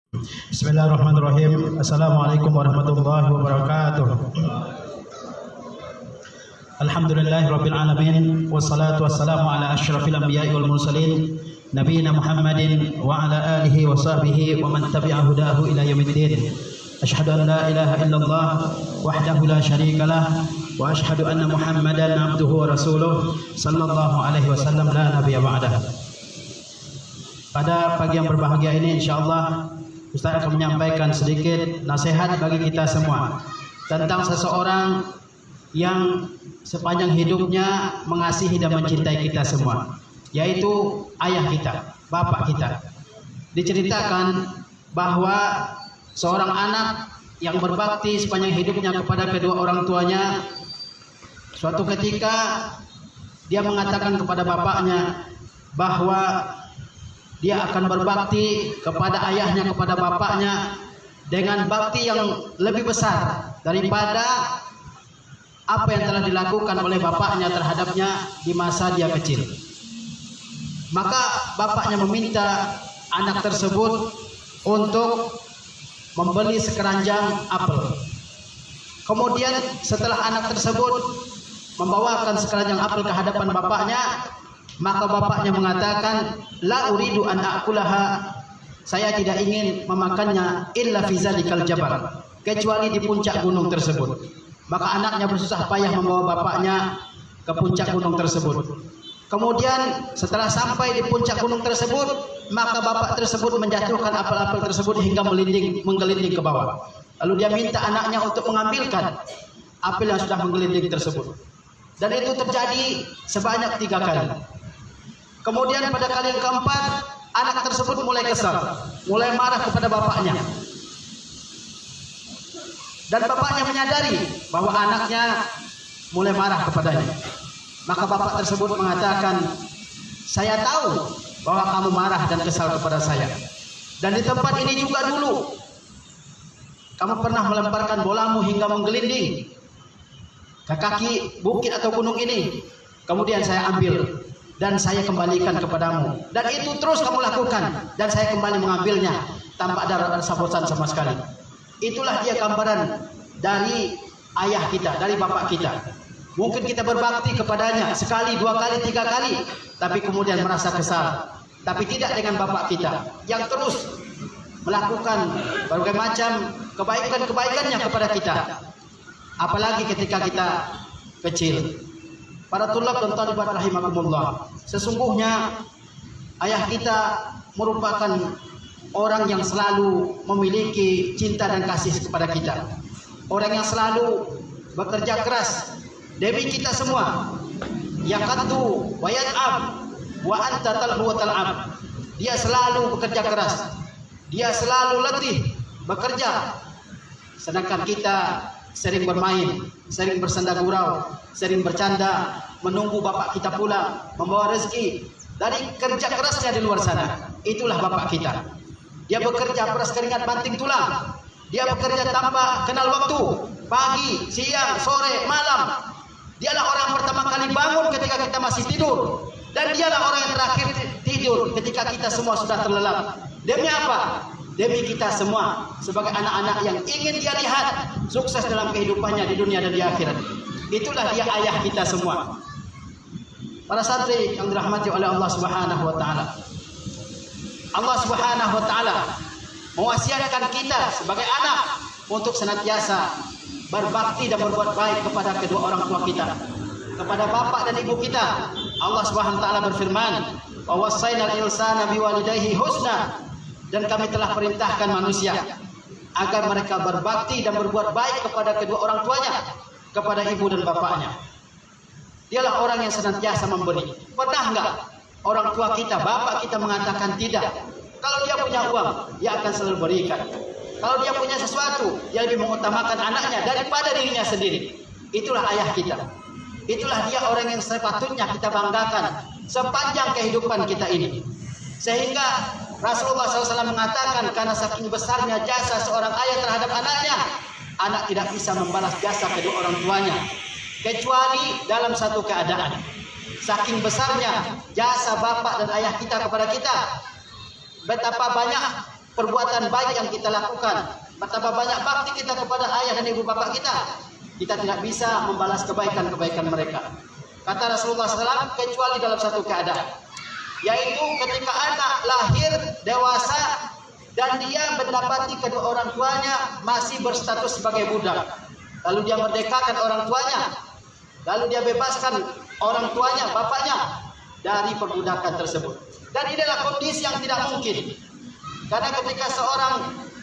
Bismillahirrahmanirrahim. Assalamualaikum warahmatullahi wabarakatuh. Alhamdulillahirabbil alamin wassalatu wassalamu ala asyrafil anbiya'i wal mursalin nabiyina Muhammadin wa ala alihi wa sahbihi wa man tabi'a hudahu ila yaumiddin. Asyhadu an la ilaha illallah wahdahu la syarikalah wa asyhadu anna Muhammadan abduhu wa rasuluh sallallahu alaihi wasallam la nabiyya ba'dah. Pada pagi yang berbahagia ini insyaallah Ustaz akan menyampaikan sedikit nasihat bagi kita semua tentang seseorang yang sepanjang hidupnya mengasihi dan mencintai kita semua, yaitu ayah kita, bapak kita. Diceritakan bahwa seorang anak yang berbakti sepanjang hidupnya kepada kedua orang tuanya, suatu ketika dia mengatakan kepada bapaknya bahwa dia akan berbakti kepada ayahnya, kepada bapaknya dengan bakti yang lebih besar daripada apa yang telah dilakukan oleh bapaknya terhadapnya di masa dia kecil. Maka bapaknya meminta anak tersebut untuk membeli sekeranjang apel. Kemudian setelah anak tersebut membawakan sekeranjang apel ke hadapan bapaknya, maka bapaknya mengatakan, la uridu an akulaha, saya tidak ingin memakannya illa fi zalikal jabal, kecuali di puncak gunung tersebut. Maka anaknya bersusah payah membawa bapaknya ke puncak gunung tersebut. Kemudian setelah sampai di puncak gunung tersebut, maka bapak tersebut menjatuhkan apel-apel tersebut hingga menggelinding ke bawah. Lalu dia minta anaknya untuk mengambilkan apel yang sudah menggelinding tersebut. Dan itu terjadi sebanyak 3 kali. Kemudian pada kali yang keempat, anak tersebut mulai kesal, mulai marah kepada bapaknya. Dan bapaknya menyadari bahwa anaknya mulai marah kepadanya. Maka bapak tersebut mengatakan, saya tahu bahwa kamu marah dan kesal kepada saya. Dan di tempat ini juga dulu kamu pernah melemparkan bolamu hingga menggelinding ke kaki bukit atau gunung ini. Kemudian saya ambil dan saya kembalikan kepadamu, dan itu terus kamu lakukan, dan saya kembali mengambilnya tanpa ada rasa bosan sama sekali. Itulah dia gambaran dari ayah kita, dari bapak kita. Mungkin kita berbakti kepadanya sekali, 2 kali, 3 kali, tapi kemudian merasa kesal. Tapi tidak dengan bapak kita yang terus melakukan berbagai macam kebaikan-kebaikannya kepada kita, apalagi ketika kita kecil. Para tulab dan talibat rahimakumullah, sesungguhnya ayah kita merupakan orang yang selalu memiliki cinta dan kasih kepada kita, orang yang selalu bekerja keras demi kita semua. Yaqaddu wa yat'ab wa anta talhu wa tal'ab. Dia selalu bekerja keras, dia selalu letih bekerja, sedangkan kita sering bermain, sering bersenda gurau, sering bercanda, menunggu bapak kita pulang membawa rezeki dari kerja kerasnya di luar sana. Itulah bapak kita. Dia bekerja peras keringat banting tulang. Dia bekerja tanpa kenal waktu, pagi, siang, sore, malam. Dialah orang pertama kali bangun ketika kita masih tidur, dan dialah orang yang terakhir tidur ketika kita semua sudah terlelap. Demi apa? Demi kita semua sebagai anak-anak yang ingin dia lihat sukses dalam kehidupannya di dunia dan di akhirat. Itulah dia ayah kita semua. Para santri yang dirahmati oleh Allah Subhanahu wa taala. Allah Subhanahu wa taala mewasiatkan kita sebagai anak untuk senantiasa berbakti dan berbuat baik kepada kedua orang tua kita, kepada bapak dan ibu kita. Allah Subhanahu wa taala berfirman, "Wa wassaynal insana biwalidayhi husna." Dan kami telah perintahkan manusia agar mereka berbakti dan berbuat baik kepada kedua orang tuanya, kepada ibu dan bapaknya. Dialah orang yang senantiasa memberi. Pernah enggak orang tua kita, bapak kita mengatakan tidak? Kalau dia punya uang, dia akan selalu berikan. Kalau dia punya sesuatu, dia lebih mengutamakan anaknya daripada dirinya sendiri. Itulah ayah kita. Itulah dia orang yang sepatutnya kita banggakan sepanjang kehidupan kita ini. Sehingga Rasulullah SAW mengatakan, karena saking besarnya jasa seorang ayah terhadap anaknya, anak tidak bisa membalas jasa kedua orang tuanya kecuali dalam satu keadaan. Saking besarnya jasa bapak dan ayah kita kepada kita, betapa banyak perbuatan baik yang kita lakukan, betapa banyak bakti kita kepada ayah dan ibu bapak kita, kita tidak bisa membalas kebaikan-kebaikan mereka. Kata Rasulullah SAW, kecuali dalam satu keadaan, yaitu ketika anak lahir dewasa dan dia mendapati kedua orang tuanya masih berstatus sebagai budak. Lalu dia merdekakan orang tuanya, lalu dia bebaskan orang tuanya, bapaknya dari perbudakan tersebut. Dan ini adalah kondisi yang tidak mungkin. Karena ketika seorang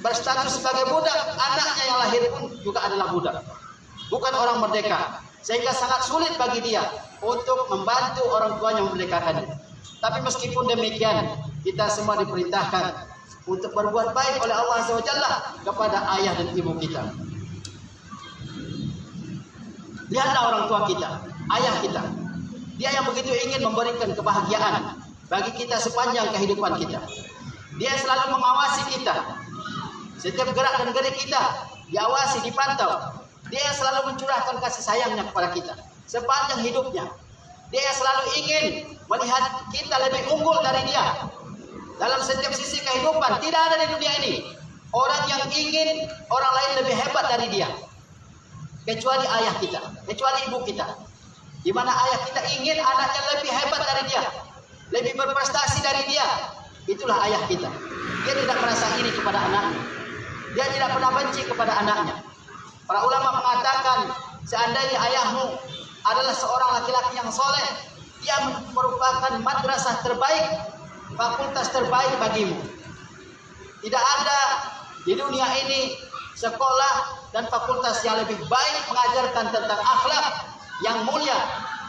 berstatus sebagai budak, anaknya yang lahir pun juga adalah budak, bukan orang merdeka. Sehingga sangat sulit bagi dia untuk membantu orang tuanya memerdekakannya. Tapi meskipun demikian, kita semua diperintahkan untuk berbuat baik oleh Allah Azza wa Jalla kepada ayah dan ibu kita. Lihatlah orang tua kita, ayah kita. Dia yang begitu ingin memberikan kebahagiaan bagi kita sepanjang kehidupan kita. Dia selalu mengawasi kita. Setiap gerak dan gerik kita diawasi, dipantau. Dia yang selalu mencurahkan kasih sayangnya kepada kita sepanjang hidupnya. Dia yang selalu ingin melihat kita lebih unggul dari dia dalam setiap sisi kehidupan. Tidak ada di dunia ini orang yang ingin orang lain lebih hebat dari dia, kecuali ayah kita, kecuali ibu kita. Di mana ayah kita ingin anaknya lebih hebat dari dia, lebih berprestasi dari dia. Itulah ayah kita. Dia tidak merasa iri kepada anaknya. Dia tidak pernah benci kepada anaknya. Para ulama mengatakan, seandainya ayahmu adalah seorang laki-laki yang soleh, dia merupakan madrasah terbaik, fakultas terbaik bagimu. Tidak ada di dunia ini sekolah dan fakultas yang lebih baik mengajarkan tentang akhlak yang mulia,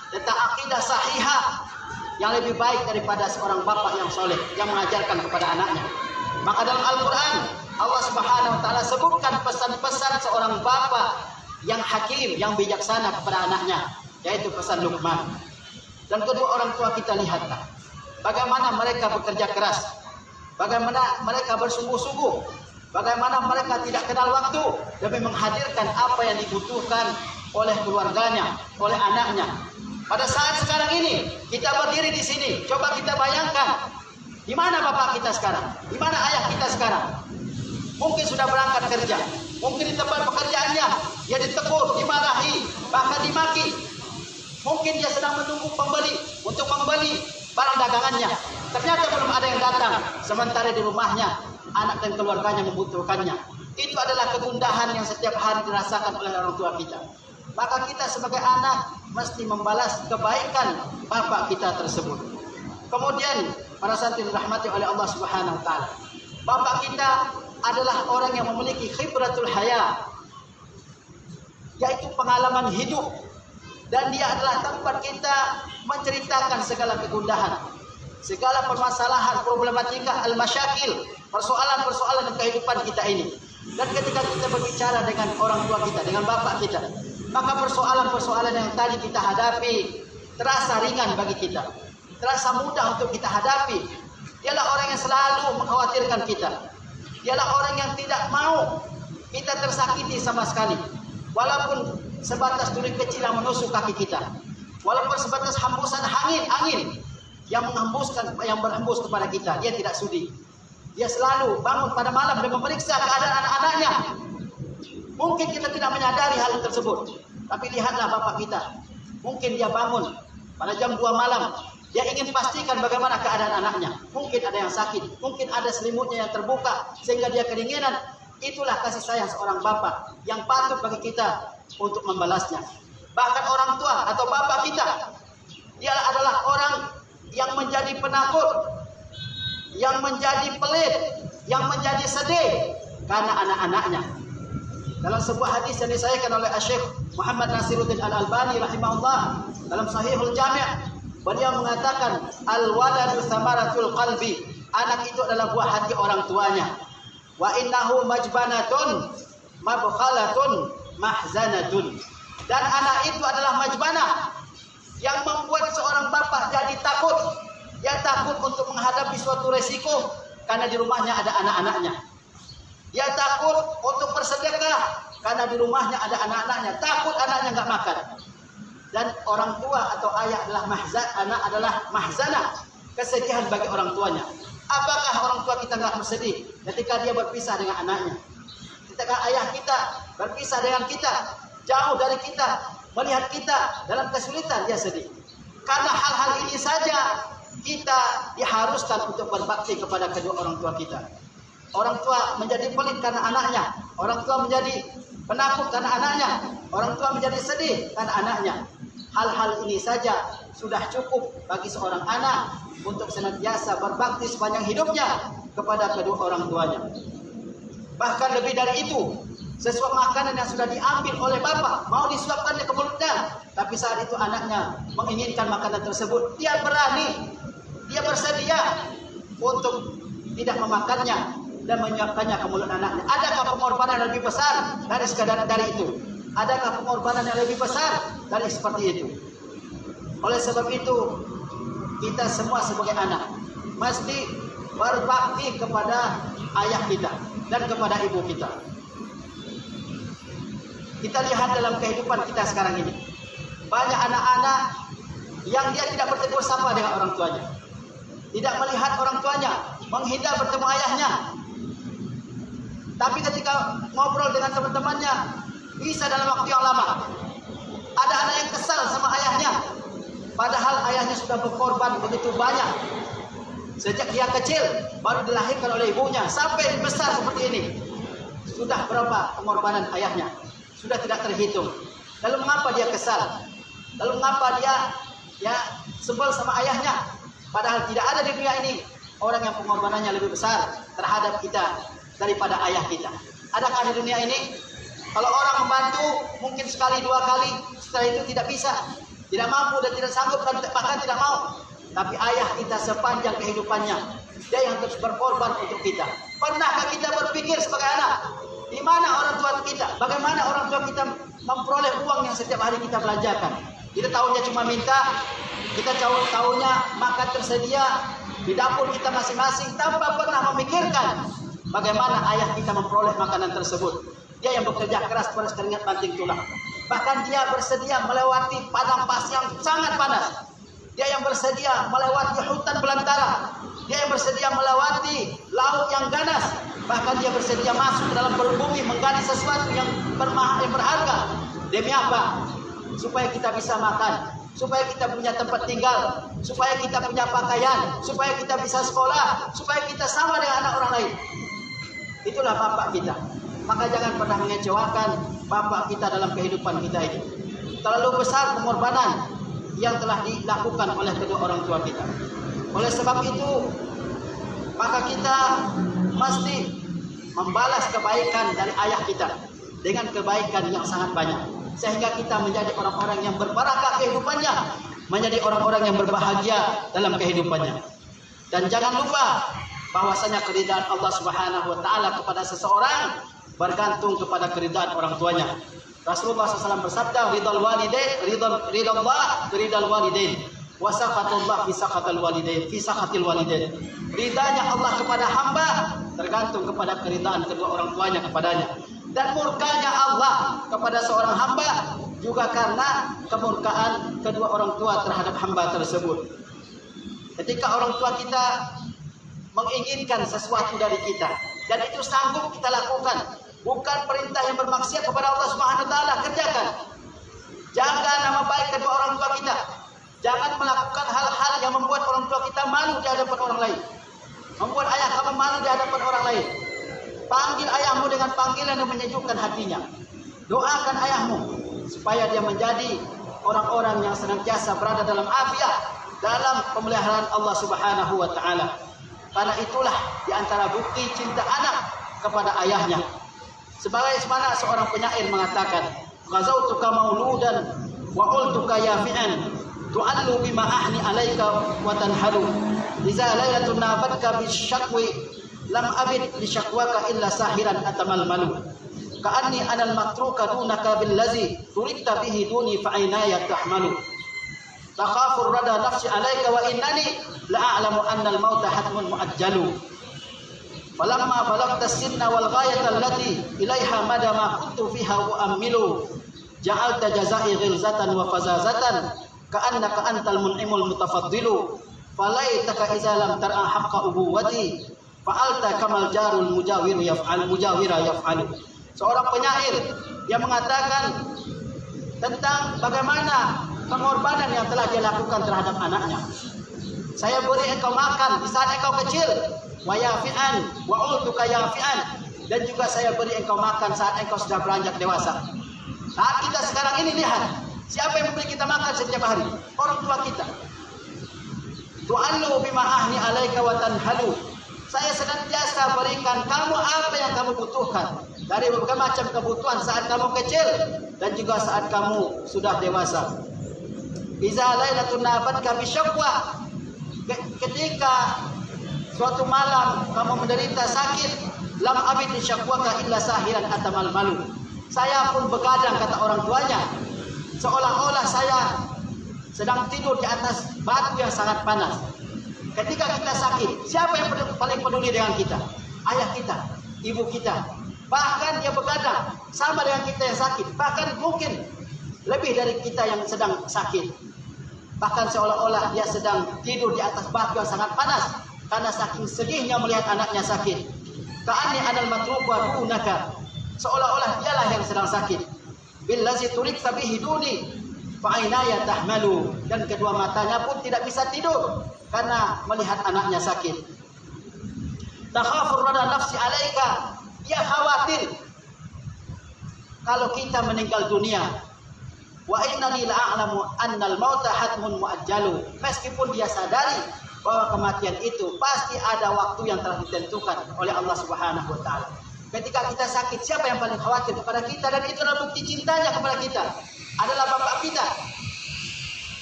tentang akidah sahihah yang lebih baik daripada seorang bapak yang soleh yang mengajarkan kepada anaknya. Maka dalam Al-Quran Allah Subhanahu wa Ta'ala sebutkan pesan-pesan seorang bapak yang hakim, yang bijaksana kepada anaknya, yaitu pesan Luqman. Dan kedua orang tua kita, lihatlah bagaimana mereka bekerja keras, bagaimana mereka bersungguh-sungguh, bagaimana mereka tidak kenal waktu demi menghadirkan apa yang dibutuhkan oleh keluarganya, oleh anaknya. Pada saat sekarang ini kita berdiri di sini, coba kita bayangkan di mana bapak kita sekarang, di mana ayah kita sekarang. Mungkin sudah berangkat kerja, mungkin di tempat pekerjaannya dia ditegur, dimarahi, bahkan dimaki. Mungkin dia sedang menunggu pembeli untuk membeli barang dagangannya. Ternyata belum ada yang datang, sementara di rumahnya anak dan keluarganya membutuhkannya. Itu adalah kegundahan yang setiap hari dirasakan oleh orang tua kita. Maka kita sebagai anak mesti membalas kebaikan bapak kita tersebut. Kemudian para santri dirahmati oleh Allah Subhanahu wa Ta'ala, bapak kita adalah orang yang memiliki khibratul haya, yaitu pengalaman hidup, dan dia adalah tempat kita menceritakan segala kegundahan, segala permasalahan, problematika, al-masyakil, persoalan-persoalan dalam kehidupan kita ini. Dan ketika kita berbicara dengan orang tua kita, dengan bapak kita, maka persoalan-persoalan yang tadi kita hadapi terasa ringan bagi kita, terasa mudah untuk kita hadapi. Dialah orang yang selalu mengkhawatirkan kita. Dialah orang yang tidak mau kita tersakiti sama sekali, walaupun sebatas duri kecil yang menusuk kaki kita, walaupun sebatas hembusan angin yang berhembus kepada kita, dia tidak sudi. Dia selalu bangun pada malam dan memeriksa keadaan anak-anaknya. Mungkin kita tidak menyadari hal tersebut, tapi lihatlah bapak kita. Mungkin dia bangun pada jam 2 malam, dia ingin pastikan bagaimana keadaan anaknya. Mungkin ada yang sakit, mungkin ada selimutnya yang terbuka sehingga dia kedinginan. Itulah kasih sayang seorang bapak yang patut bagi kita untuk membalasnya. Bahkan orang tua atau bapak kita, dia adalah orang yang menjadi penakut, yang menjadi pelit, yang menjadi sedih karena anak-anaknya. Dalam sebuah hadis yang disahihkan oleh Syekh Muhammad Nasiruddin Al-Albani rahimahullah dalam Sahihul Jami', beliau mengatakan al-waladu thamaratul qalbi, anak itu adalah buah hati orang tuanya. Wa innahu majbanatun mabkhalatun mahzanatun, dan anak itu adalah majbanah yang membuat seorang bapak jadi takut. Dia takut untuk menghadapi suatu resiko karena di rumahnya ada anak-anaknya. Dia takut untuk bersedekah karena di rumahnya ada anak-anaknya. Takut anaknya nggak makan. Dan orang tua atau ayah adalah mahzan, anak adalah mahzanah, kesedihan bagi orang tuanya. Apakah orang tua kita nggak bersedih ketika dia berpisah dengan anaknya? Ketika ayah kita berpisah dengan kita, jauh dari kita, melihat kita dalam kesulitan, dia sedih. Karena hal-hal ini saja kita diharuskan untuk berbakti kepada kedua orang tua kita. Orang tua menjadi pelit karena anaknya, orang tua menjadi penakut karena anaknya, orang tua menjadi sedih karena anaknya. Hal-hal ini saja sudah cukup bagi seorang anak untuk senantiasa berbakti sepanjang hidupnya kepada kedua orang tuanya. Bahkan lebih dari itu, sesuap makanan yang sudah diambil oleh bapak mau disuapkannya ke mulutnya, tapi saat itu anaknya menginginkan makanan tersebut, dia berani, dia bersedia untuk tidak memakannya dan menyuapkannya ke mulut anaknya. Adakah pengorbanan yang lebih besar dari sekadar dari itu? Adakah pengorbanan yang lebih besar dari seperti itu? Oleh sebab itu, kita semua sebagai anak mesti berbakti kepada ayah kita dan kepada ibu kita. Kita lihat dalam kehidupan kita sekarang ini, banyak anak-anak yang dia tidak bertegur sapa dengan orang tuanya, tidak melihat orang tuanya, menghindar bertemu ayahnya. Tapi ketika ngobrol dengan teman-temannya, bisa dalam waktu yang lama. Ada anak yang kesal sama ayahnya, padahal ayahnya sudah berkorban begitu banyak. Sejak dia kecil, baru dilahirkan oleh ibunya, sampai besar seperti ini. Sudah berapa pengorbanan ayahnya? Sudah tidak terhitung. Lalu mengapa dia kesal? Lalu mengapa dia sebel sama ayahnya? Padahal tidak ada di dunia ini orang yang pengorbanannya lebih besar terhadap kita daripada ayah kita. Adakah di dunia ini? Kalau orang membantu mungkin sekali dua kali, setelah itu tidak bisa, tidak mampu dan tidak sanggup dan bahkan tidak mau. Tapi ayah kita sepanjang kehidupannya, dia yang terus berkorban untuk kita. Pernahkah kita berpikir sebagai anak, di mana orang tua kita? Bagaimana orang tua kita memperoleh uang yang setiap hari kita belanjakan? Kita tahunya cuma minta, kita tahunya makan tersedia di dapur kita masing-masing tanpa pernah memikirkan bagaimana ayah kita memperoleh makanan tersebut. Dia yang bekerja keras pada keringat banting tulang. Bahkan dia bersedia melewati padang pasir yang sangat panas. Dia yang bersedia melewati hutan belantara. Dia yang bersedia melewati laut yang ganas. Bahkan dia bersedia masuk ke dalam bumi menggali sesuatu yang berharga. Demi apa? Supaya kita bisa makan, supaya kita punya tempat tinggal, supaya kita punya pakaian, supaya kita bisa sekolah, supaya kita sama dengan anak orang lain. Itulah bapak kita. Maka jangan pernah mengecewakan bapak kita dalam kehidupan kita ini. Terlalu besar pengorbanan yang telah dilakukan oleh kedua orang tua kita. Oleh sebab itu, maka kita mesti membalas kebaikan dari ayah kita dengan kebaikan yang sangat banyak, sehingga kita menjadi orang-orang yang berbarakah kehidupannya, menjadi orang-orang yang berbahagia dalam kehidupannya. Dan jangan lupa bahwasanya keridhaan Allah Subhanahu wa taala kepada seseorang bergantung kepada keridhaan orang tuanya. Rasulullah SAW bersabda, ridal walidain, ridallah ridal walidain, wa sakhatullah fi sakhatil walidain, fi sakhatil walidain. Ridanya Allah kepada hamba tergantung kepada keridhaan kedua orang tuanya kepadanya. Dan murkanya Allah kepada seorang hamba juga karena kemurkaan kedua orang tua terhadap hamba tersebut. Ketika orang tua kita menginginkan sesuatu dari kita dan itu sanggup kita lakukan, bukan perintah yang bermaksiat kepada Allah Subhanahu wa taala, kerjakan. Jaga nama baik kedua orang tua kita. Jangan melakukan hal-hal yang membuat orang tua kita malu di hadapan orang lain. Membuat ayah kamu malu di hadapan orang lain. Panggil ayahmu dengan panggilan yang menyejukkan hatinya. Doakan ayahmu supaya dia menjadi orang-orang yang senantiasa berada dalam afiat, dalam pemeliharaan Allah Subhanahu wa taala. Karena itulah di antara bukti cinta anak kepada ayahnya. Sebagai mana seorang penyair mengatakan, "Ghazautuka mauludan wa qultuka ya fi'an tu'allu bima ahni alaika wa tanhalu. Iza lailatun nabatka bisyakwi lam abid li syakwaka illa sahiran atamalmalu. Ka'anni anal matruka dunaka billazi turidta bihi duni fa'inaya tahmalu. Takhafu rada nafsi alaika wa innani la'alamu anna al-mauta hatmun mu'ajjalu. Falamma balagta as-sinna wal ghayata allati ilaiha madama kuntu fiha u'ammilu. Ja'alta jazai ghilzatan wa fazazatan ka'annaka antal mun'imul mutafaddilu. falaitaka idza lam tar'a haqqa ubuwati fa'alta kamal jarul mujawira yaf'alu. Seorang penyair yang mengatakan tentang bagaimana pengorbanan yang telah dia lakukan terhadap anaknya. Saya beri engkau makan di saat engkau kecil, wa yafi'an wa ultuka yafi'an, dan juga saya beri engkau makan saat engkau sudah beranjak dewasa. Saat kita sekarang ini lihat, siapa yang memberi kita makan setiap hari? Orang tua kita. Tu'allu bima ahni alaika wa tanhalu. Saya senantiasa berikan kamu apa yang kamu butuhkan dari berbagai macam kebutuhan saat kamu kecil dan juga saat kamu sudah dewasa. Iza lailatun nabatka bisyaqwa. Ketika suatu malam kamu menderita sakit, lam abid syakwaka illa sahiran atamal malu. Saya pun begadang, kata orang tuanya, seolah-olah saya sedang tidur di atas batu yang sangat panas. Ketika kita sakit, siapa yang paling peduli dengan kita? Ayah kita, ibu kita. Bahkan dia begadang sama dengan kita yang sakit, bahkan mungkin lebih dari kita yang sedang sakit. Bahkan seolah-olah dia sedang tidur di atas batu yang sangat panas karena saking sedihnya melihat anaknya sakit. Ka'anni anal matruba dunaka. Seolah-olah dialah yang sedang sakit. Billazi turikta bihi duni fa'ainaya tahmalu. Dan kedua matanya pun tidak bisa tidur karena melihat anaknya sakit. Takhafur rada nafsi alaika. Dia khawatir kalau kita meninggal dunia. Wa innani la'alamu annal mauta hatmun muajjalu. Meskipun dia sadari bahwa kematian itu pasti ada waktu yang telah ditentukan oleh Allah Subhanahu wa taala. Ketika kita sakit, siapa yang paling khawatir kepada kita? Dan itu adalah bukti cintanya kepada kita, adalah bapak kita.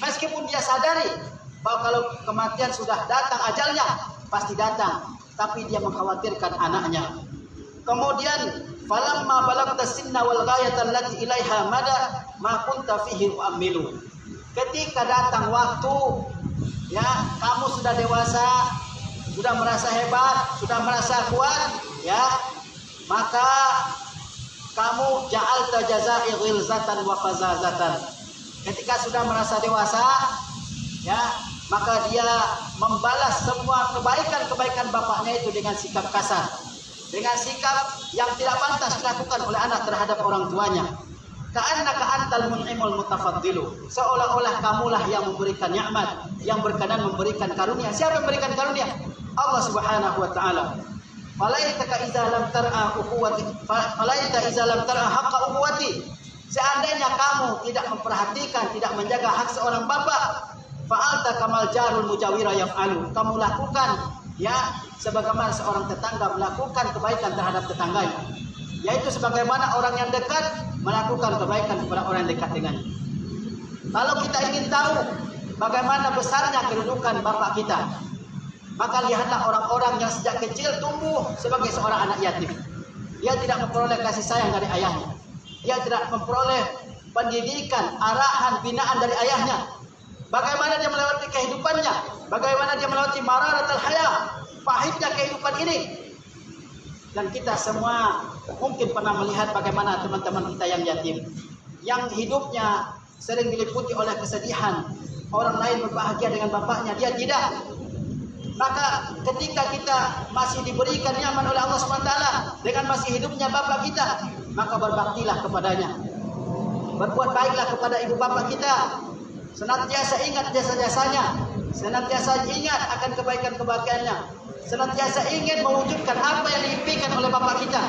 Meskipun dia sadari bahwa kalau kematian sudah datang ajalnya, pasti datang, tapi dia mengkhawatirkan anaknya. Kemudian falamma balagta sinna wal ghayata allati ilaiha mada ma kunta fihi u'ammilu. Ketika datang waktu, ya, kamu sudah dewasa, sudah merasa hebat, sudah merasa kuat, ya, maka kamu ja'alta jazaa'i ghilzatan wa fazazatan. Ketika sudah merasa dewasa, ya, maka dia membalas semua kebaikan-kebaikan bapaknya itu dengan sikap kasar, dengan sikap yang tidak pantas dilakukan oleh anak terhadap orang tuanya. Ka'annaka antal mun'imul mutafaddilu. Seolah-olah kamulah yang memberikan nikmat, yang berkenan memberikan karunia. Siapa yang memberikan karunia? Allah Subhanahu wa taala. Falaitaka idza lam tar'a ukhuwati, falaita idza lam tar'a haqqa ukhuwati. Seandainya kamu tidak memperhatikan, tidak menjaga hak seorang bapak, fa'alta kamal jarul mujawira yaf'alu. Kamu lakukan, ya, sebagaimana seorang tetangga melakukan kebaikan terhadap tetangganya, yaitu sebagaimana orang yang dekat melakukan kebaikan kepada orang yang dekat dengannya. Kalau kita ingin tahu bagaimana besarnya kedudukan bapak kita, maka lihatlah orang-orang yang sejak kecil tumbuh sebagai seorang anak yatim. Dia tidak memperoleh kasih sayang dari ayahnya. Dia tidak memperoleh pendidikan, arahan, binaan dari ayahnya. Bagaimana dia melewati kehidupannya? Bagaimana dia melewati mararatul haya, pahitnya kehidupan ini? Dan kita semua mungkin pernah melihat bagaimana teman-teman kita yang yatim, yang hidupnya sering diliputi oleh kesedihan. Orang lain berbahagia dengan bapaknya, dia tidak. Maka ketika kita masih diberikan nyaman oleh Allah SWT dengan masih hidupnya bapak kita, maka berbaktilah kepadanya. Berbuat baiklah kepada ibu bapak kita. Senantiasa ingat jasa-jasanya, senantiasa ingat akan kebaikan-kebahagiaannya, senantiasa ingin mewujudkan apa yang diimpikan oleh bapak kita,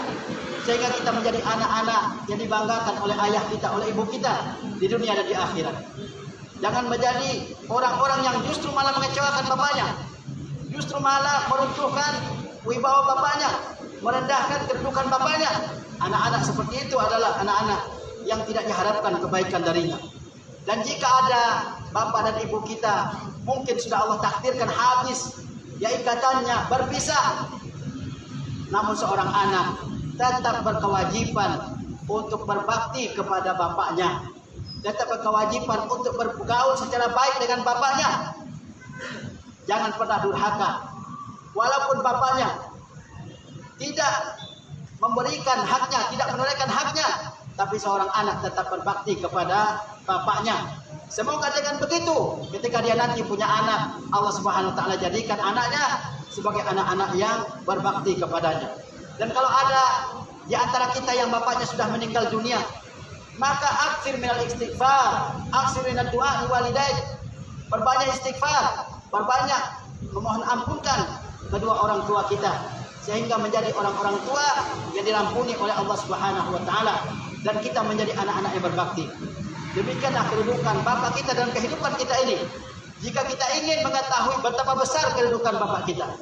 sehingga kita menjadi anak-anak yang dibanggakan oleh ayah kita, oleh ibu kita di dunia dan di akhirat. Jangan menjadi orang-orang yang justru malah mengecewakan bapaknya, justru malah meruntuhkan wibawa bapaknya, merendahkan kedudukan bapaknya. Anak-anak seperti itu adalah anak-anak yang tidak diharapkan kebaikan darinya. Dan jika ada bapak dan ibu kita mungkin sudah Allah takdirkan habis ya ikatannya, berpisah, namun seorang anak tetap berkewajiban untuk berbakti kepada bapaknya, tetap berkewajiban untuk bergaul secara baik dengan bapaknya. Jangan pernah durhaka. Walaupun bapaknya tidak memberikan haknya, tidak menunaikan haknya, tapi seorang anak tetap berbakti kepada bapaknya. Semoga dengan begitu ketika dia nanti punya anak, Allah Subhanahu wa taala jadikan anaknya sebagai anak-anak yang berbakti kepadanya. Dan kalau ada di antara kita yang bapaknya sudah meninggal dunia, maka aksir minal istighfar, aksir minal doa walidain. Perbanyak istighfar, perbanyak memohon ampunkan kedua orang tua kita sehingga menjadi orang-orang tua yang diampuni oleh Allah Subhanahu wa taala dan kita menjadi anak-anak yang berbakti. Demikianlah kedudukan bapak kita dalam kehidupan kita ini. Jika kita ingin mengetahui betapa besar kedudukan bapak kita,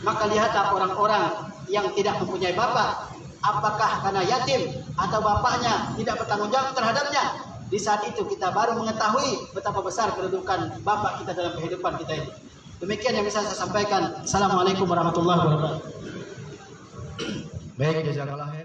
maka lihatlah orang-orang yang tidak mempunyai bapak, apakah karena yatim atau bapaknya tidak bertanggung jawab terhadapnya. Di saat itu kita baru mengetahui betapa besar kedudukan bapak kita dalam kehidupan kita ini. Demikian yang bisa saya sampaikan. Assalamualaikum warahmatullahi wabarakatuh. Baik, jazakallah.